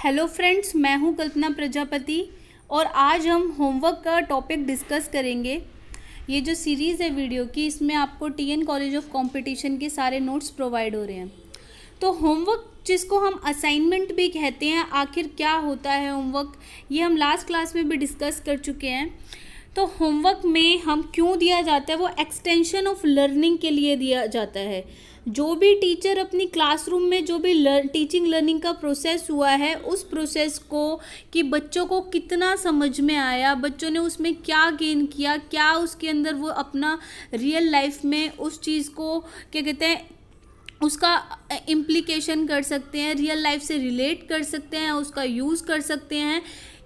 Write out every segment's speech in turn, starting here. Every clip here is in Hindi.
हेलो फ्रेंड्स, मैं हूं कल्पना प्रजापति और आज हम होमवर्क का टॉपिक डिस्कस करेंगे। ये जो सीरीज़ है वीडियो की, इसमें आपको टीएन कॉलेज ऑफ कंपटीशन के सारे नोट्स प्रोवाइड हो रहे हैं। तो होमवर्क, जिसको हम असाइनमेंट भी कहते हैं, आखिर क्या होता है होमवर्क, ये हम लास्ट क्लास में भी डिस्कस कर चुके हैं। तो होमवर्क में हम क्यों दिया जाता है, वो एक्सटेंशन ऑफ लर्निंग के लिए दिया जाता है। जो भी टीचर अपनी क्लासरूम में जो भी टीचिंग लर्निंग का प्रोसेस हुआ है, उस प्रोसेस को कि बच्चों को कितना समझ में आया, बच्चों ने उसमें क्या गेन किया, क्या उसके अंदर वो अपना रियल लाइफ में उस चीज़ को क्या कहते हैं, उसका इम्प्लीकेशन कर सकते हैं, रियल लाइफ से रिलेट कर सकते हैं, उसका यूज़ कर सकते हैं।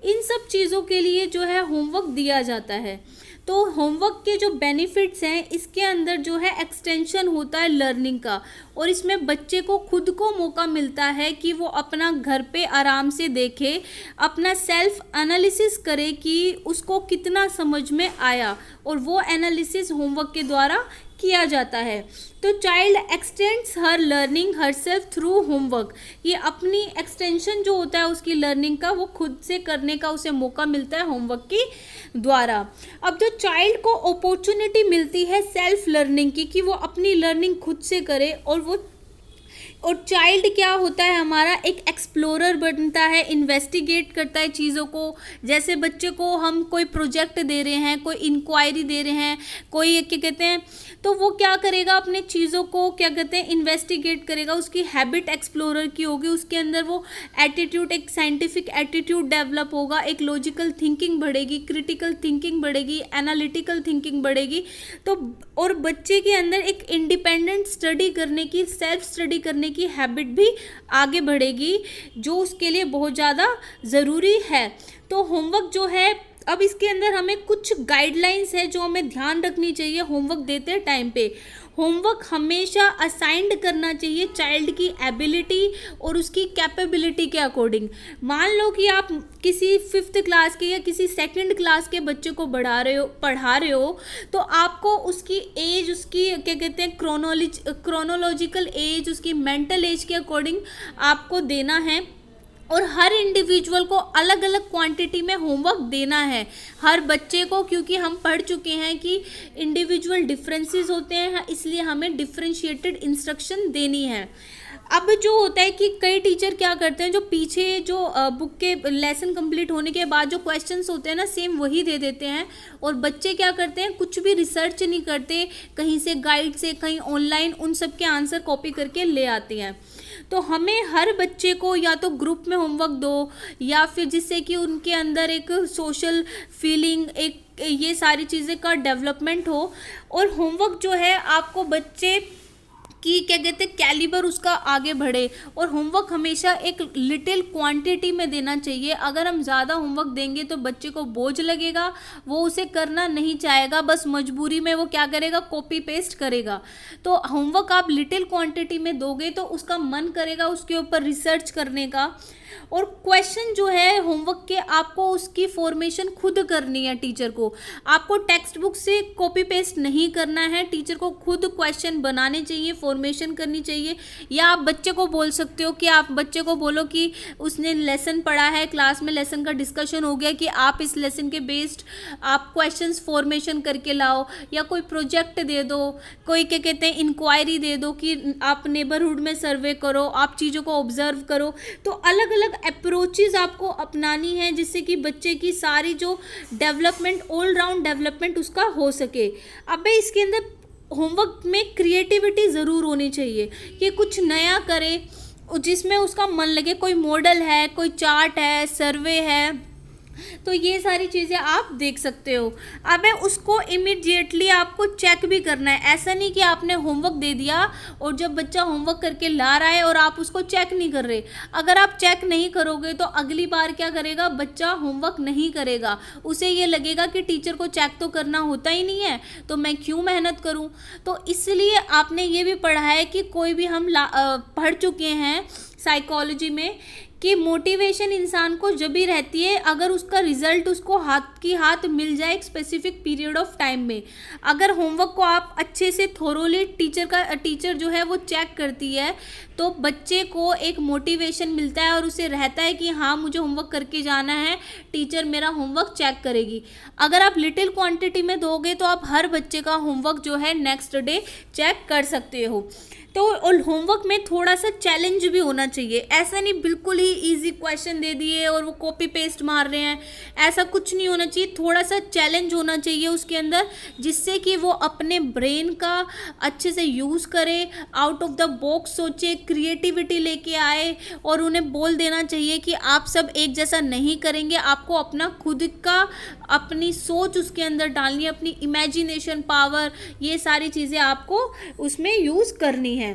इन सब चीज़ों के लिए जो है होमवर्क दिया जाता है। तो होमवर्क के जो बेनिफिट्स हैं, इसके अंदर जो है एक्सटेंशन होता है लर्निंग का, और इसमें बच्चे को खुद को मौका मिलता है कि वो अपना घर पे आराम से देखे, अपना सेल्फ एनालिसिस करे कि उसको कितना समझ में आया, और वो एनालिसिस होमवर्क के द्वारा किया जाता है। तो child extends her learning herself through homework. ये अपनी एक्सटेंशन जो होता है उसकी लर्निंग का, वो खुद से करने का उसे मौका मिलता है होमवर्क के द्वारा। अब जो चाइल्ड को अपॉर्चुनिटी मिलती है सेल्फ लर्निंग की, कि वो अपनी लर्निंग खुद से करे, और चाइल्ड क्या होता है हमारा, एक एक्सप्लोरर बनता है, इन्वेस्टिगेट करता है चीज़ों को। जैसे बच्चे को हम कोई प्रोजेक्ट दे रहे हैं, कोई इंक्वायरी दे रहे हैं, कोई क्या कहते हैं, तो वो क्या करेगा, अपने चीज़ों को क्या कहते हैं इन्वेस्टिगेट करेगा, उसकी हैबिट एक्सप्लोरर की होगी, उसके अंदर वो एटीट्यूड, एक साइंटिफिक एटीट्यूड डेवलप होगा, एक लॉजिकल थिंकिंग बढ़ेगी, क्रिटिकल थिंकिंग बढ़ेगी, एनालिटिकल थिंकिंग बढ़ेगी। तो और बच्चे के अंदर एक इंडिपेंडेंट स्टडी करने की, सेल्फ स्टडी करने की हैबिट भी आगे बढ़ेगी, जो उसके लिए बहुत ज़्यादा ज़रूरी है। तो होमवर्क जो है, अब इसके अंदर हमें कुछ गाइडलाइंस है जो हमें ध्यान रखनी चाहिए होमवर्क देते टाइम पे। होमवर्क हमेशा असाइंड करना चाहिए चाइल्ड की एबिलिटी और उसकी कैपेबिलिटी के अकॉर्डिंग। मान लो कि आप किसी 5th क्लास के या किसी 2nd क्लास के बच्चे को पढ़ा रहे हो, तो आपको उसकी एज, उसकी क्या कहते हैं क्रोनोलॉजिकल एज, उसकी मेंटल एज के अकॉर्डिंग आपको देना है, और हर इंडिविजुअल को अलग अलग क्वांटिटी में होमवर्क देना है हर बच्चे को, क्योंकि हम पढ़ चुके हैं कि इंडिविजुअल डिफरेंसेस होते हैं, इसलिए हमें डिफरेंशिएटेड इंस्ट्रक्शन देनी है। अब जो होता है कि कई टीचर क्या करते हैं, जो पीछे जो बुक के लेसन कंप्लीट होने के बाद जो क्वेश्चंस होते हैं ना, सेम वही दे देते हैं, और बच्चे क्या करते हैं, कुछ भी रिसर्च नहीं करते, कहीं से गाइड से, कहीं ऑनलाइन उन सब के आंसर कॉपी करके ले आते हैं। तो हमें हर बच्चे को या तो ग्रुप में होमवर्क दो, या फिर जिससे कि उनके अंदर एक सोशल फीलिंग, एक ये सारी चीज़ें का डेवलपमेंट हो। और होमवर्क जो है आपको बच्चे कि क्या कहते हैं कैलिबर उसका आगे बढ़े, और होमवर्क हमेशा एक लिटिल क्वांटिटी में देना चाहिए। अगर हम ज़्यादा होमवर्क देंगे तो बच्चे को बोझ लगेगा, वो उसे करना नहीं चाहेगा, बस मजबूरी में वो क्या करेगा, कॉपी पेस्ट करेगा। तो होमवर्क आप लिटिल क्वांटिटी में दोगे तो उसका मन करेगा उसके ऊपर रिसर्च करने का। और क्वेश्चन जो है होमवर्क के, आपको उसकी फॉर्मेशन खुद करनी है टीचर को, आपको टेक्स्ट बुक से कॉपी पेस्ट नहीं करना है, टीचर को खुद क्वेश्चन बनाने चाहिए, फॉर्मेशन करनी चाहिए। या आप बच्चे को बोल सकते हो कि आप बच्चे को बोलो कि उसने लेसन पढ़ा है, क्लास में लेसन का डिस्कशन हो गया, कि आप इस लेसन के बेस्ड आप क्वेश्चंस फॉर्मेशन करके लाओ, या कोई प्रोजेक्ट दे दो, कोई क्या कहते हैं इंक्वायरी दे दो कि आप नेबरहुड में सर्वे करो, आप चीज़ों को ऑब्जर्व करो। तो अलग अलग अप्रोचेस आपको अपनानी है, जिससे कि बच्चे की सारी जो डेवलपमेंट, ऑल राउंड डेवलपमेंट उसका हो सके। अब इसके अंदर होमवर्क में क्रिएटिविटी ज़रूर होनी चाहिए, कि कुछ नया करे जिसमें उसका मन लगे। कोई मॉडल है, कोई चार्ट है, सर्वे है, तो ये सारी चीज़ें आप देख सकते हो। अब उसको इमीडिएटली आपको चेक भी करना है। ऐसा नहीं कि आपने होमवर्क दे दिया और जब बच्चा होमवर्क करके ला रहा है और आप उसको चेक नहीं कर रहे, अगर आप चेक नहीं करोगे तो अगली बार क्या करेगा, बच्चा होमवर्क नहीं करेगा, उसे ये लगेगा कि टीचर को चेक तो करना होता ही नहीं है, तो मैं क्यों मेहनत करूं। तो इसलिए आपने ये भी पढ़ा है कि कोई भी हम पढ़ चुके हैं साइकोलॉजी में, कि मोटिवेशन इंसान को जब भी रहती है अगर उसका रिजल्ट उसको हाथ मिल जाए एक स्पेसिफिक पीरियड ऑफ टाइम में। अगर होमवर्क को आप अच्छे से थोरोली टीचर जो है वो चेक करती है, तो बच्चे को एक मोटिवेशन मिलता है और उसे रहता है कि हाँ मुझे होमवर्क करके जाना है, टीचर मेरा होमवर्क चेक करेगी। अगर आप लिटिल क्वांटिटी में दोगे तो आप हर बच्चे का होमवर्क जो है नेक्स्ट डे चेक कर सकते हो। तो और होमवर्क में थोड़ा सा चैलेंज भी होना चाहिए, ऐसा नहीं बिल्कुल ही इजी क्वेश्चन दे दिए और वो कॉपी पेस्ट मार रहे हैं, ऐसा कुछ नहीं होना चाहिए। थोड़ा सा चैलेंज होना चाहिए उसके अंदर, जिससे कि वो अपने ब्रेन का अच्छे से यूज़ करे, आउट ऑफ द बॉक्स सोचे, क्रिएटिविटी लेके आए। और उन्हें बोल देना चाहिए कि आप सब एक जैसा नहीं करेंगे, आपको अपना खुद का अपनी सोच उसके अंदर डालनी है, अपनी इमेजिनेशन पावर, ये सारी चीज़ें आपको उसमें यूज़ करनी है।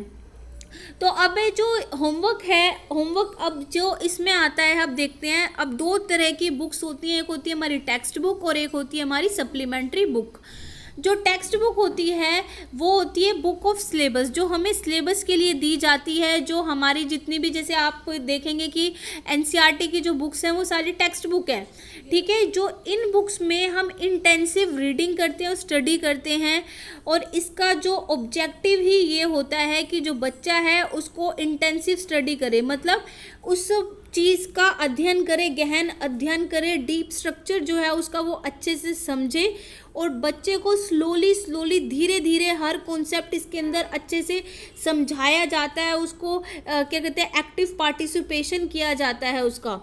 तो अब ये जो होमवर्क है, होमवर्क अब जो इसमें आता है, अब देखते हैं। अब दो तरह की बुक्स होती हैं, एक होती है हमारी टेक्स्ट बुक और एक होती है हमारी सप्लीमेंट्री बुक। जो टेक्स्ट बुक होती है वो होती है बुक ऑफ सिलेबस, जो हमें सिलेबस के लिए दी जाती है, जो हमारी जितनी भी, जैसे आप देखेंगे कि एनसीईआरटी की जो बुक्स हैं वो सारी टेक्स्ट बुक हैं, ठीक है। जो इन बुक्स में हम इंटेंसिव रीडिंग करते हैं और स्टडी करते हैं, और इसका जो ऑब्जेक्टिव ही ये होता है कि जो बच्चा है उसको इंटेंसिव स्टडी करे, मतलब उस चीज़ का अध्ययन करे, गहन अध्ययन करे, डीप स्ट्रक्चर जो है उसका वो अच्छे से समझे, और बच्चे को स्लोली धीरे धीरे हर कॉन्सेप्ट इसके अंदर अच्छे से समझाया जाता है, उसको क्या कहते हैं, एक्टिव पार्टिसिपेशन किया जाता है उसका।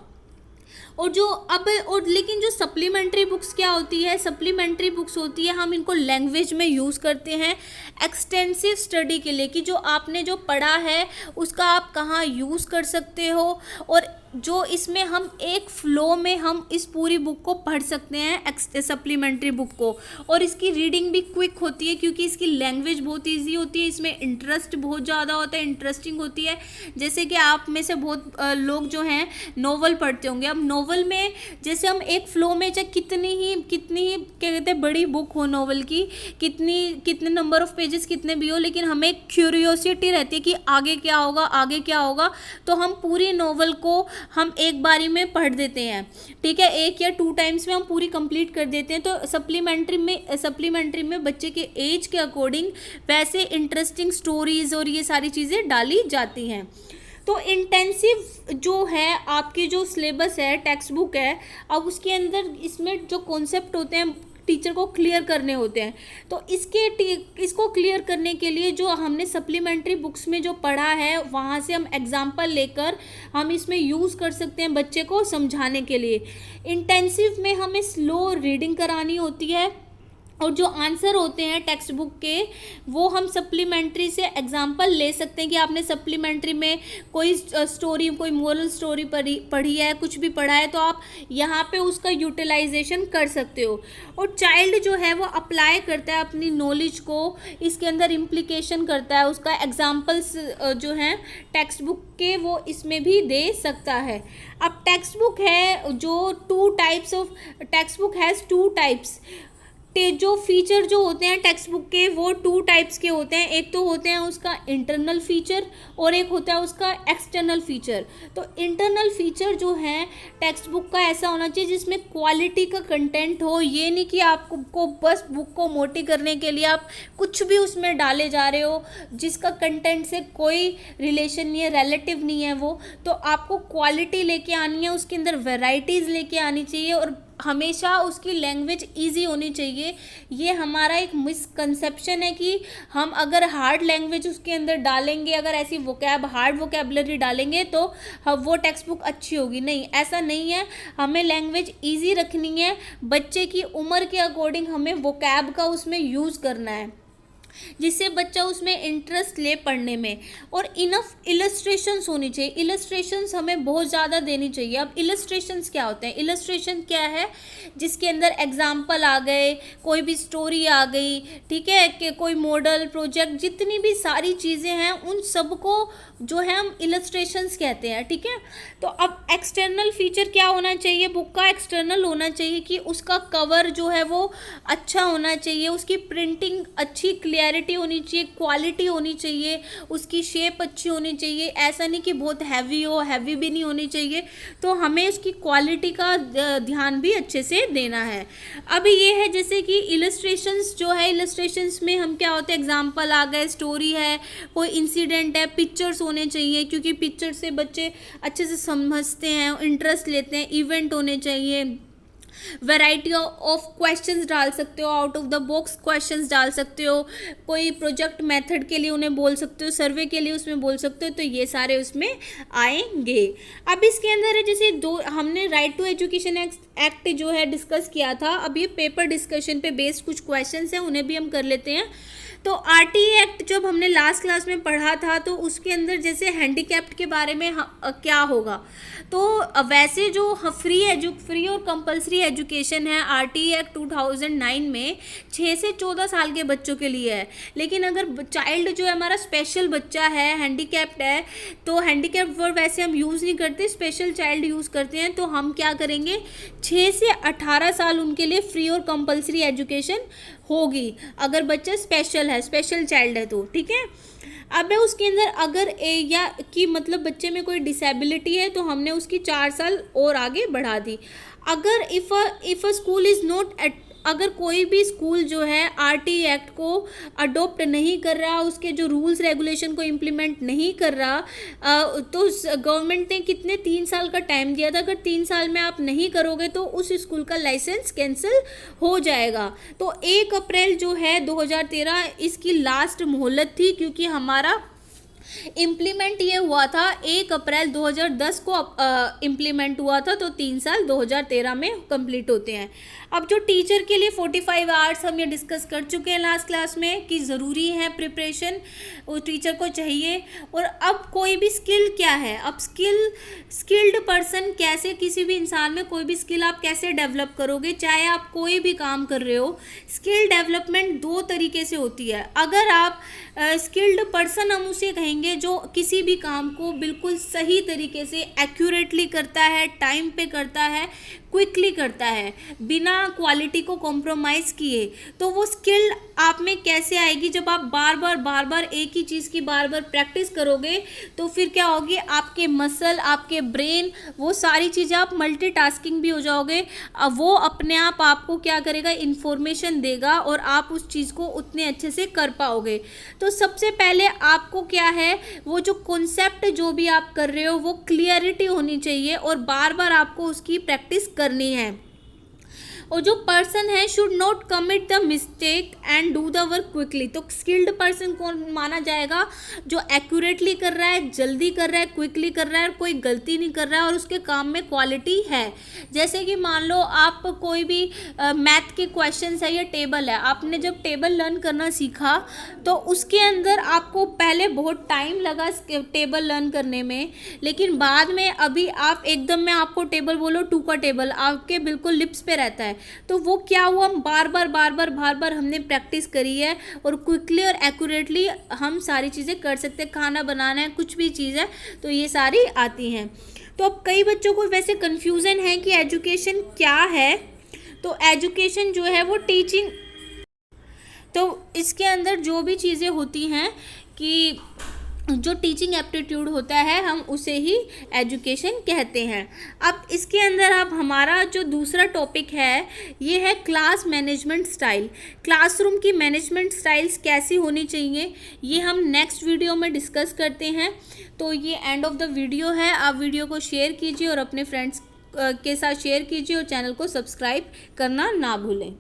और जो अब और लेकिन जो सप्लीमेंट्री बुक्स क्या होती है, सप्लीमेंट्री बुक्स होती है, हम इनको लैंग्वेज में यूज़ करते हैं एक्सटेंसिव स्टडी के लिए, कि जो आपने जो पढ़ा है उसका आप कहाँ यूज़ कर सकते हो, और जो इसमें हम एक फ़्लो में हम इस पूरी बुक को पढ़ सकते हैं, सप्लीमेंट्री बुक को। और इसकी रीडिंग भी क्विक होती है क्योंकि इसकी लैंग्वेज बहुत इजी होती है, इसमें इंटरेस्ट बहुत ज़्यादा होता है, इंटरेस्टिंग होती है। जैसे कि आप में से बहुत लोग जो हैं नोवेल पढ़ते होंगे। अब नोवेल में जैसे हम एक फ़्लो में, चाहे कितनी ही क्या कहते हैं बड़ी बुक हो नोवेल की, कितने नंबर ऑफ पेजेस कितने भी हो, लेकिन हमें क्यूरियोसिटी रहती है कि आगे क्या होगा, आगे क्या होगा, तो हम पूरी नोवेल को हम एक बारी में पढ़ देते हैं, ठीक है, 1 या 2 टाइम्स में हम पूरी कंप्लीट कर देते हैं। तो सप्लीमेंट्री में बच्चे के एज के अकॉर्डिंग वैसे इंटरेस्टिंग स्टोरीज और ये सारी चीज़ें डाली जाती हैं। तो इंटेंसिव जो है आपकी जो सिलेबस है, टेक्स्ट बुक है, अब उसके अंदर इसमें जो कॉन्सेप्ट होते हैं टीचर को क्लियर करने होते हैं। तो इसको क्लियर करने के लिए जो हमने सप्लीमेंट्री बुक्स में जो पढ़ा है वहाँ से हम एग्जाम्पल लेकर हम इसमें यूज़ कर सकते हैं बच्चे को समझाने के लिए। इंटेंसिव में हमें स्लो रीडिंग करानी होती है, और जो आंसर होते हैं टेक्स्ट बुक के वो हम सप्लीमेंट्री से एग्जांपल ले सकते हैं कि आपने सप्लीमेंट्री में कोई स्टोरी, कोई मोरल स्टोरी पढ़ी है, कुछ भी पढ़ा है, तो आप यहाँ पे उसका यूटिलाइजेशन कर सकते हो। और चाइल्ड जो है वो अप्लाई करता है अपनी नॉलेज को, इसके अंदर इम्प्लीकेशन करता है, उसका एग्जाम्पल्स जो हैं टेक्स्ट बुक के वो इसमें भी दे सकता है। अब टेक्स्ट बुक है जो 2 types of text book has 2 types. जो फीचर जो होते हैं टेक्स्ट बुक के वो 2 टाइप्स के होते हैं, एक तो होते हैं उसका इंटरनल फीचर और एक होता है उसका एक्सटर्नल फीचर। तो इंटरनल फीचर जो है टेक्स्ट बुक का ऐसा होना चाहिए जिसमें क्वालिटी का कंटेंट हो, ये नहीं कि आपको बस बुक को मोटी करने के लिए आप कुछ भी उसमें डाले जा रहे हो जिसका कंटेंट से कोई रिलेशन नहीं है, रिलेटिव नहीं है वो। तो आपको क्वालिटी लेके आनी है, उसके अंदर वेराइटीज़ लेके आनी चाहिए और हमेशा उसकी लैंग्वेज इजी होनी चाहिए। ये हमारा एक मिसकंसेप्शन है कि हम अगर हार्ड लैंग्वेज उसके अंदर डालेंगे, अगर ऐसी हार्ड वोकेबलरी डालेंगे तो वो टेक्स्ट बुक अच्छी होगी। नहीं, ऐसा नहीं है। हमें लैंग्वेज इजी रखनी है, बच्चे की उम्र के अकॉर्डिंग हमें वोकैब का उसमें यूज़ करना है जिससे बच्चा उसमें इंटरेस्ट ले पढ़ने में। और इनफ इलस्ट्रेशंस होनी चाहिए, इलस्ट्रेशंस हमें बहुत ज़्यादा देनी चाहिए। अब इलस्ट्रेशंस क्या होते हैं? इलस्ट्रेशन क्या है? जिसके अंदर एग्जाम्पल आ गए, कोई भी स्टोरी आ गई, ठीक है, कि कोई मॉडल प्रोजेक्ट, जितनी भी सारी चीज़ें हैं उन सबको जो है हम इलस्ट्रेशंस कहते हैं, ठीक है। तो अब एक्सटर्नल फीचर क्या होना चाहिए बुक का? एक्सटर्नल होना चाहिए कि उसका कवर जो है वो अच्छा होना चाहिए, उसकी प्रिंटिंग अच्छी क्लियर क्लियरिटी होनी चाहिए, क्वालिटी होनी चाहिए, उसकी शेप अच्छी होनी चाहिए, ऐसा नहीं कि बहुत हैवी हो, हैवी भी नहीं होनी चाहिए। तो हमें उसकी क्वालिटी का ध्यान भी अच्छे से देना है। अब ये है जैसे कि इलस्ट्रेशंस जो है, इलस्ट्रेशंस में हम क्या होते हैं, एग्जाम्पल आ गए, स्टोरी है, कोई इंसिडेंट है, पिक्चर्स होने चाहिए क्योंकि पिक्चर से बच्चे अच्छे से समझते हैं, इंटरेस्ट लेते हैं, इवेंट होने चाहिए, वैरायटी ऑफ क्वेश्चंस डाल सकते हो, out of the box questions डाल सकते हो, कोई प्रोजेक्ट मेथड के लिए उन्हें बोल सकते हो, सर्वे के लिए उसमें बोल सकते हो, तो ये सारे उसमें आएंगे। अब इसके अंदर है जैसे दो हमने राइट टू एजुकेशन एक्ट जो है डिस्कस किया था, अब ये पेपर डिस्कशन पे बेस्ड कुछ क्वेश्चंस हैं, उन्हें भी हम कर लेते हैं। तो आरटीई एक्ट जब हमने लास्ट क्लास में पढ़ा था तो उसके अंदर जैसे हैंडीकैप्ड के बारे में क्या होगा, तो वैसे जो फ्री और कंपलसरी एजुकेशन है आरटीई एक्ट 2009 में 6 से 14 साल के बच्चों के लिए है। लेकिन अगर चाइल्ड जो है हमारा स्पेशल बच्चा है, हैंडीकैप्ड है, तो हैंडीकैप्ड वर्ड वैसे हम यूज़ नहीं करते, स्पेशल चाइल्ड यूज़ करते हैं। तो हम क्या करेंगे, 6 से 18 साल उनके लिए फ्री और कंपलसरी एजुकेशन होगी अगर बच्चा स्पेशल है, स्पेशल चाइल्ड है तो, ठीक है। अब है उसके अंदर अगर या कि मतलब बच्चे में कोई डिसेबिलिटी है तो हमने उसकी 4 साल और आगे बढ़ा दी। अगर if a school is not अगर कोई भी स्कूल जो है आरटीई एक्ट को अडोप्ट नहीं कर रहा, उसके जो रूल्स रेगुलेशन को इम्प्लीमेंट नहीं कर रहा, तो गवर्नमेंट ने कितने 3 साल का टाइम दिया था, अगर 3 साल में आप नहीं करोगे तो उस स्कूल का लाइसेंस कैंसिल हो जाएगा। तो 1 अप्रैल जो है 2013 इसकी लास्ट मोहलत थी, क्योंकि हमारा इम्प्लीमेंट ये हुआ था 1 अप्रैल 2010 को इम्प्लीमेंट हुआ था, तो 3 साल 2013 में कंप्लीट होते हैं। अब जो टीचर के लिए 45 आवर्स हम ये डिस्कस कर चुके हैं लास्ट क्लास में कि ज़रूरी है प्रिपरेशन, वो टीचर को चाहिए। और अब कोई भी स्किल क्या है, अब स्किल्ड पर्सन कैसे, किसी भी इंसान में कोई भी स्किल आप कैसे डेवलप करोगे, चाहे आप कोई भी काम कर रहे हो। स्किल डेवलपमेंट 2 तरीके से होती है। अगर आप स्किल्ड पर्सन हम उसे कहेंगे जो किसी भी काम को बिल्कुल सही तरीके से एक्यूरेटली करता है, टाइम पे करता है, क्विकली करता है, बिना क्वालिटी को कॉम्प्रोमाइज़ किए। तो वो स्किल आप में कैसे आएगी, जब आप बार बार एक ही चीज़ की बार बार प्रैक्टिस करोगे, तो फिर क्या होगी, आपके मसल, आपके ब्रेन, वो सारी चीज़ें आप मल्टीटास्किंग भी हो जाओगे। अब वो अपने आप आपको क्या करेगा, इन्फॉर्मेशन देगा और आप उस चीज़ को उतने अच्छे से कर पाओगे। तो सबसे पहले आपको क्या है, वो जो कॉन्सेप्ट जो भी आप कर रहे हो वो क्लियरिटी होनी चाहिए और बार बार आपको उसकी प्रैक्टिस करनी है। और जो पर्सन है should not commit the mistake and do the work quickly. तो स्किल्ड पर्सन कौन माना जाएगा, जो एक्यूरेटली कर रहा है, जल्दी कर रहा है, क्विकली कर रहा है, कोई गलती नहीं कर रहा है और उसके काम में क्वालिटी है। जैसे कि मान लो आप कोई भी मैथ के क्वेश्चंस है या टेबल है, आपने जब टेबल लर्न करना सीखा तो उसके अंदर आपको पहले बहुत टाइम लगा टेबल लर्न करने में, लेकिन बाद में अभी आप एकदम में आपको टेबल बोलो 2 का टेबल आपके बिल्कुल लिप्स पे रहता है। तो वो क्या हुआ, बार बार हमने प्रैक्टिस करी है और क्विकली और एक्यूरेटली हम सारी चीज़ें कर सकते हैं। खाना बनाना है, कुछ भी चीज़ है, तो ये सारी आती हैं। तो अब कई बच्चों को वैसे कन्फ्यूज़न है कि एजुकेशन क्या है। तो एजुकेशन जो है वो टीचिंग, तो इसके अंदर जो भी चीज़ें होती हैं कि जो टीचिंग एप्टीट्यूड होता है हम उसे ही एजुकेशन कहते हैं। अब इसके अंदर अब हमारा जो दूसरा टॉपिक है ये है क्लास मैनेजमेंट स्टाइल। क्लासरूम की मैनेजमेंट स्टाइल्स कैसी होनी चाहिए ये हम नेक्स्ट वीडियो में डिस्कस करते हैं। तो ये एंड ऑफ द वीडियो है। आप वीडियो को शेयर कीजिए और अपने फ्रेंड्स के साथ शेयर कीजिए और चैनल को सब्सक्राइब करना ना भूलें।